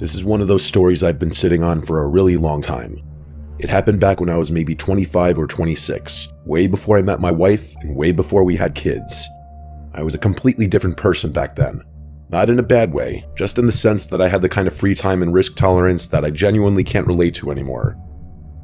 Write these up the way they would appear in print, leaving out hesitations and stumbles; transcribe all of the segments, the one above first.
This is one of those stories I've been sitting on for a really long time. It happened back when I was maybe 25 or 26, way before I met my wife and way before we had kids. I was a completely different person back then. Not in a bad way, just in the sense that I had the kind of free time and risk tolerance that I genuinely can't relate to anymore.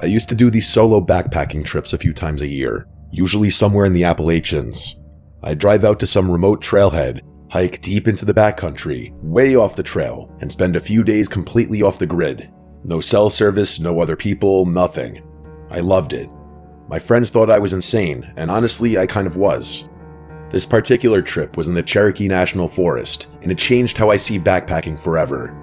I used to do these solo backpacking trips a few times a year, usually somewhere in the Appalachians. I'd drive out to some remote trailhead, hike deep into the backcountry, way off the trail, and spend a few days completely off the grid. No cell service, no other people, nothing. I loved it. My friends thought I was insane, and honestly, I kind of was. This particular trip was in the Cherokee National Forest, and it changed how I see backpacking forever.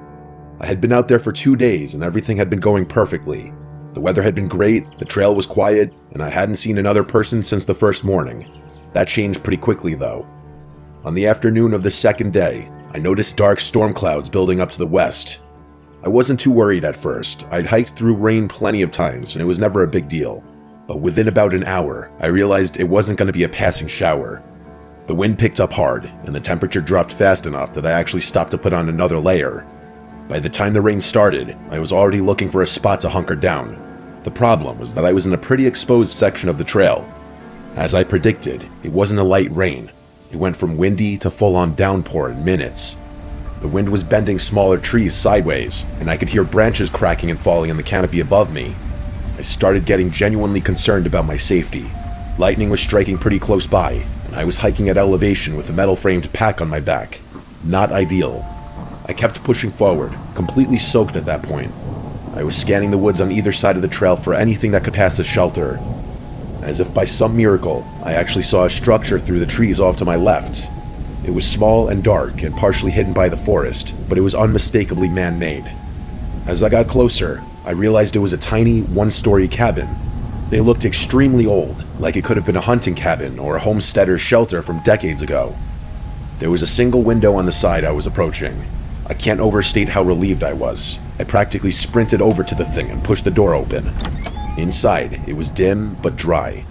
I had been out there for 2 days, and everything had been going perfectly. The weather had been great, the trail was quiet, and I hadn't seen another person since the first morning. That changed pretty quickly, though. On the afternoon of the second day, I noticed dark storm clouds building up to the west. I wasn't too worried at first. I'd hiked through rain plenty of times, and it was never a big deal. But within about an hour, I realized it wasn't going to be a passing shower. The wind picked up hard, and the temperature dropped fast enough that I actually stopped to put on another layer. By the time the rain started, I was already looking for a spot to hunker down. The problem was that I was in a pretty exposed section of the trail. As I predicted, it wasn't a light rain. It went from windy to full-on downpour in minutes. The wind was bending smaller trees sideways, and I could hear branches cracking and falling in the canopy above me. I started getting genuinely concerned about my safety. Lightning was striking pretty close by, and I was hiking at elevation with a metal-framed pack on my back. Not ideal. I kept pushing forward, completely soaked at that point. I was scanning the woods on either side of the trail for anything that could pass as shelter. As if by some miracle, I actually saw a structure through the trees off to my left. It was small and dark and partially hidden by the forest, but it was unmistakably man-made. As I got closer, I realized it was a tiny, one-story cabin. They looked extremely old, like it could have been a hunting cabin or a homesteader's shelter from decades ago. There was a single window on the side I was approaching. I can't overstate how relieved I was. I practically sprinted over to the thing and pushed the door open. Inside, it was dim but dry.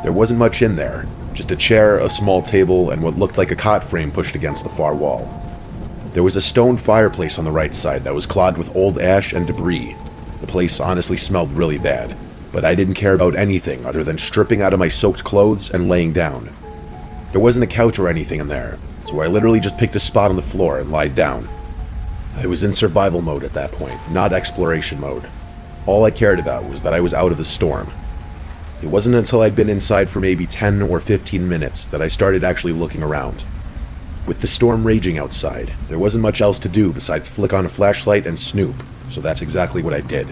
There wasn't much in there, just a chair, a small table, and what looked like a cot frame pushed against the far wall. There was a stone fireplace on the right side that was clogged with old ash and debris. The place honestly smelled really bad, but I didn't care about anything other than stripping out of my soaked clothes and laying down. There wasn't a couch or anything in there, so I literally just picked a spot on the floor and lied down. I was in survival mode at that point, not exploration mode. All I cared about was that I was out of the storm. It wasn't until I'd been inside for maybe 10 or 15 minutes that I started actually looking around. With the storm raging outside, there wasn't much else to do besides flick on a flashlight and snoop, so that's exactly what I did.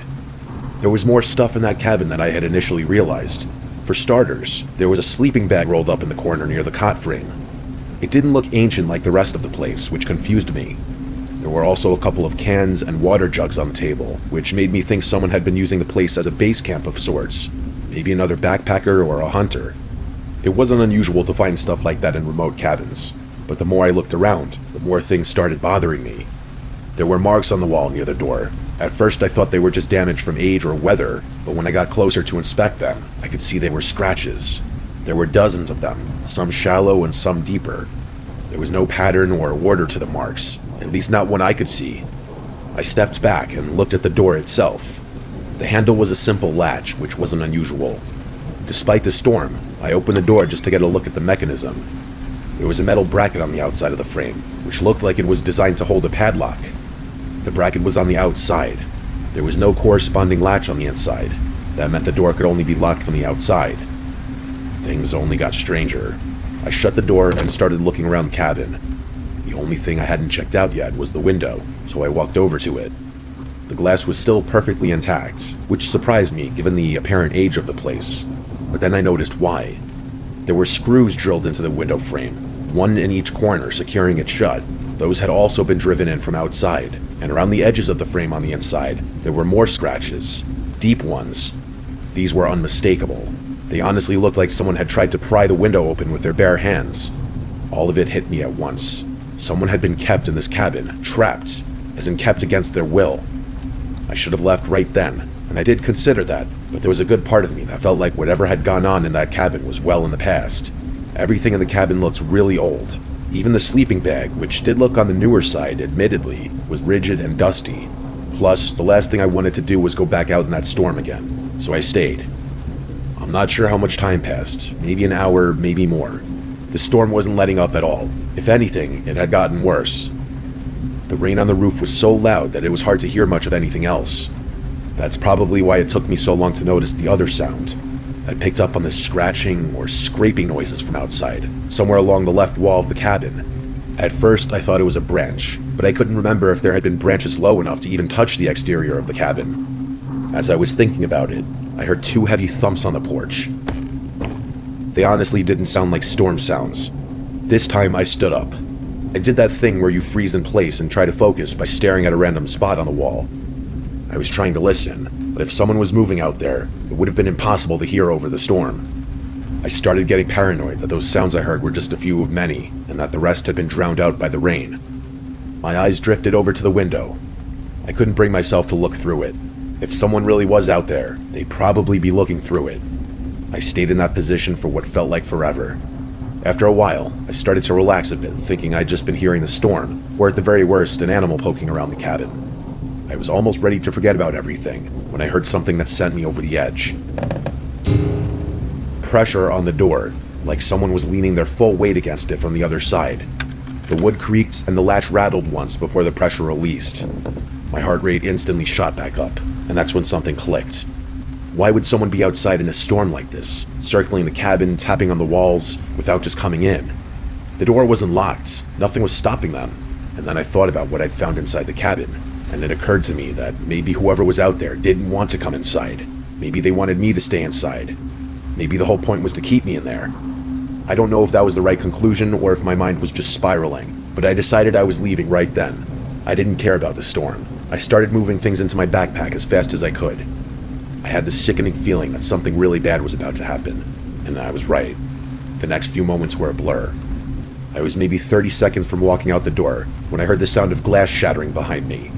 There was more stuff in that cabin than I had initially realized. For starters, there was a sleeping bag rolled up in the corner near the cot frame. It didn't look ancient like the rest of the place, which confused me. There were also a couple of cans and water jugs on the table, which made me think someone had been using the place as a base camp of sorts. Maybe another backpacker or a hunter. It wasn't unusual to find stuff like that in remote cabins, but the more I looked around, the more things started bothering me. There were marks on the wall near the door. At first I thought they were just damage from age or weather, but when I got closer to inspect them, I could see they were scratches. There were dozens of them, some shallow and some deeper. There was no pattern or order to the marks, at least not one I could see. I stepped back and looked at the door itself. The handle was a simple latch, which wasn't unusual. Despite the storm, I opened the door just to get a look at the mechanism. There was a metal bracket on the outside of the frame, which looked like it was designed to hold a padlock. The bracket was on the outside. There was no corresponding latch on the inside. That meant the door could only be locked from the outside. Things only got stranger. I shut the door and started looking around the cabin. The only thing I hadn't checked out yet was the window, so I walked over to it. The glass was still perfectly intact, which surprised me given the apparent age of the place. But then I noticed why. There were screws drilled into the window frame, one in each corner securing it shut. Those had also been driven in from outside, and around the edges of the frame on the inside, there were more scratches, deep ones. These were unmistakable. They honestly looked like someone had tried to pry the window open with their bare hands. All of it hit me at once. Someone had been kept in this cabin, trapped, as in kept against their will. I should have left right then, and I did consider that, but there was a good part of me that felt like whatever had gone on in that cabin was well in the past. Everything in the cabin looked really old. Even the sleeping bag, which did look on the newer side, admittedly, was rigid and dusty. Plus, the last thing I wanted to do was go back out in that storm again, so I stayed. I'm not sure how much time passed, maybe an hour, maybe more. The storm wasn't letting up at all. If anything, it had gotten worse. The rain on the roof was so loud that it was hard to hear much of anything else. That's probably why it took me so long to notice the other sound. I picked up on the scratching or scraping noises from outside, somewhere along the left wall of the cabin. At first, I thought it was a branch, but I couldn't remember if there had been branches low enough to even touch the exterior of the cabin. As I was thinking about it, I heard 2 heavy thumps on the porch. They honestly didn't sound like storm sounds. This time, I stood up. I did that thing where you freeze in place and try to focus by staring at a random spot on the wall. I was trying to listen, but if someone was moving out there, it would have been impossible to hear over the storm. I started getting paranoid that those sounds I heard were just a few of many, and that the rest had been drowned out by the rain. My eyes drifted over to the window. I couldn't bring myself to look through it. If someone really was out there, they'd probably be looking through it. I stayed in that position for what felt like forever. After a while, I started to relax a bit, thinking I'd just been hearing the storm, or at the very worst, an animal poking around the cabin. I was almost ready to forget about everything when I heard something that sent me over the edge. Pressure on the door, like someone was leaning their full weight against it from the other side. The wood creaked and the latch rattled once before the pressure released. My heart rate instantly shot back up, and that's when something clicked. Why would someone be outside in a storm like this, circling the cabin, tapping on the walls, without just coming in? The door wasn't locked, nothing was stopping them, and then I thought about what I'd found inside the cabin, and it occurred to me that maybe whoever was out there didn't want to come inside. Maybe they wanted me to stay inside. Maybe the whole point was to keep me in there. I don't know if that was the right conclusion or if my mind was just spiraling, but I decided I was leaving right then. I didn't care about the storm. I started moving things into my backpack as fast as I could. I had this sickening feeling that something really bad was about to happen, and I was right. The next few moments were a blur. I was maybe 30 seconds from walking out the door when I heard the sound of glass shattering behind me.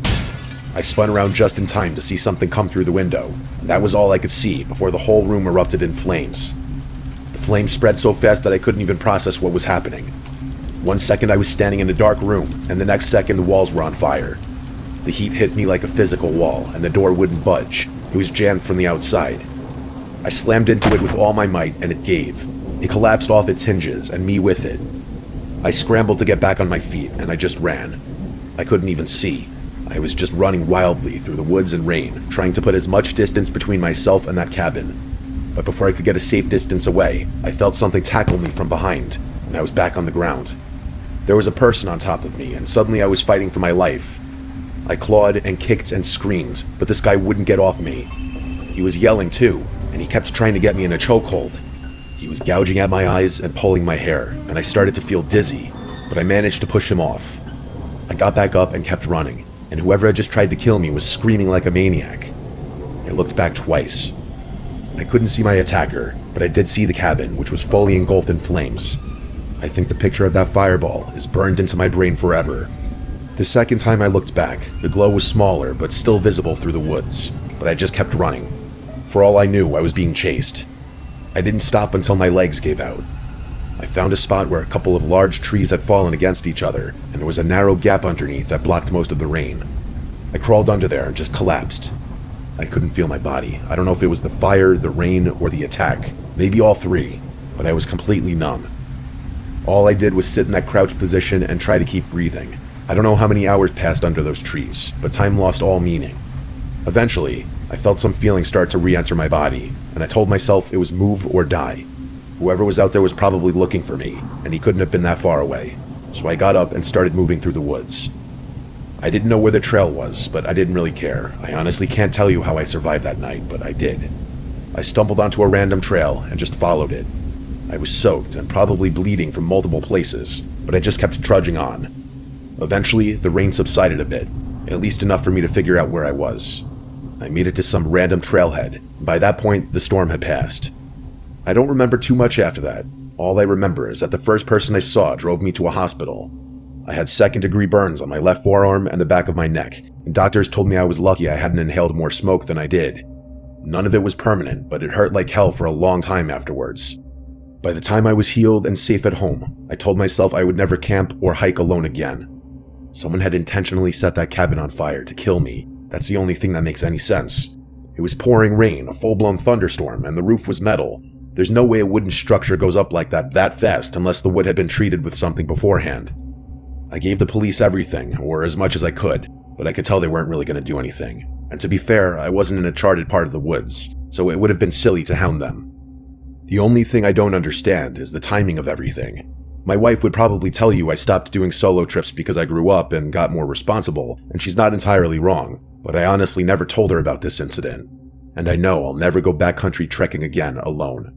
I spun around just in time to see something come through the window, and that was all I could see before the whole room erupted in flames. The flames spread so fast that I couldn't even process what was happening. 1 second I was standing in a dark room, and the next second the walls were on fire. The heat hit me like a physical wall, and the door wouldn't budge. It was jammed from the outside. I slammed into it with all my might, and it gave. It collapsed off its hinges, and me with it. I scrambled to get back on my feet, and I just ran. I couldn't even see. I was just running wildly through the woods and rain, trying to put as much distance between myself and that cabin. But before I could get a safe distance away, I felt something tackle me from behind, and I was back on the ground. There was a person on top of me, and suddenly I was fighting for my life. I clawed and kicked and screamed, but this guy wouldn't get off me. He was yelling too, and he kept trying to get me in a chokehold. He was gouging at my eyes and pulling my hair, and I started to feel dizzy, but I managed to push him off. I got back up and kept running, and whoever had just tried to kill me was screaming like a maniac. I looked back twice. I couldn't see my attacker, but I did see the cabin, which was fully engulfed in flames. I think the picture of that fireball is burned into my brain forever. The second time I looked back, the glow was smaller but still visible through the woods, but I just kept running. For all I knew, I was being chased. I didn't stop until my legs gave out. I found a spot where a couple of large trees had fallen against each other, and there was a narrow gap underneath that blocked most of the rain. I crawled under there and just collapsed. I couldn't feel my body. I don't know if it was the fire, the rain, or the attack. Maybe all three, but I was completely numb. All I did was sit in that crouched position and try to keep breathing. I don't know how many hours passed under those trees, but time lost all meaning. Eventually, I felt some feeling start to re-enter my body, and I told myself it was move or die. Whoever was out there was probably looking for me, and he couldn't have been that far away. So I got up and started moving through the woods. I didn't know where the trail was, but I didn't really care. I honestly can't tell you how I survived that night, but I did. I stumbled onto a random trail and just followed it. I was soaked and probably bleeding from multiple places, but I just kept trudging on. Eventually, the rain subsided a bit, at least enough for me to figure out where I was. I made it to some random trailhead. By that point, the storm had passed. I don't remember too much after that. All I remember is that the first person I saw drove me to a hospital. I had second-degree burns on my left forearm and the back of my neck, and doctors told me I was lucky I hadn't inhaled more smoke than I did. None of it was permanent, but it hurt like hell for a long time afterwards. By the time I was healed and safe at home, I told myself I would never camp or hike alone again. Someone had intentionally set that cabin on fire to kill me, That's the only thing that makes any sense. It was pouring rain, a full-blown thunderstorm, and the roof was metal. There's no way a wooden structure goes up like that fast unless the wood had been treated with something beforehand. I gave the police everything, or as much as I could, but I could tell they weren't really going to do anything. And to be fair, I wasn't in a charted part of the woods, so it would have been silly to hound them. The only thing I don't understand is the timing of everything. My wife would probably tell you I stopped doing solo trips because I grew up and got more responsible, and she's not entirely wrong, but I honestly never told her about this incident. And I know I'll never go backcountry trekking again alone.